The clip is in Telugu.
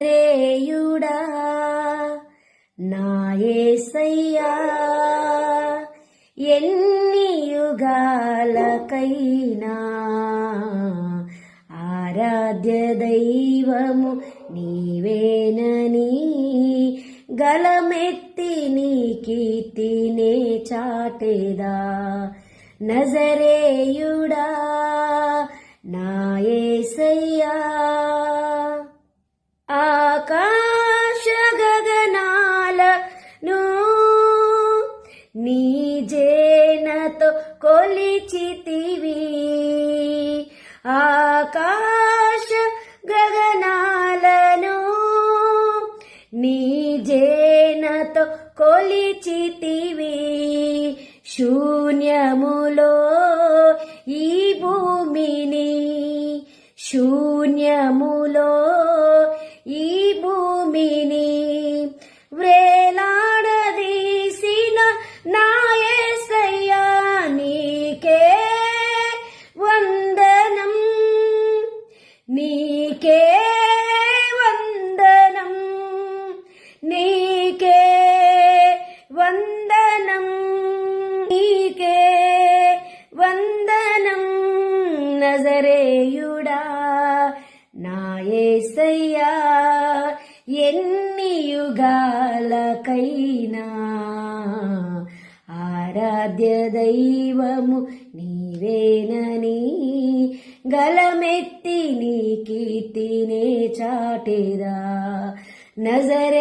రేయుడా నా యేసయ్యా ఎన్ని యుగాలకైనా ఆరాధ్య దైవము నీవేనని గలమెత్తి నీ కీర్తినే చాటేదా నజరేయుడా నా యేసయ్యా ఆకాశ గగనాలను నీ జేనతో కొలిచితివి ఆకాశ గగనాలను నీ జేనతో కొలిచితివి శూన్యములో ఈ భూమిని శూన్యములో ఈ భూమిని వ్రేలాడదీసిన నా యేసయ్యా నీకే వందనం నీకే వందనం నీకే వందనం నీకే వందనం నజరేయుడా నా యేసయ్యా ఎన్ని యుగాలకైనా ఆరాధ్య దైవము నీవేనని గలమెత్తి నీ కీర్తినే చాటేదా నజరే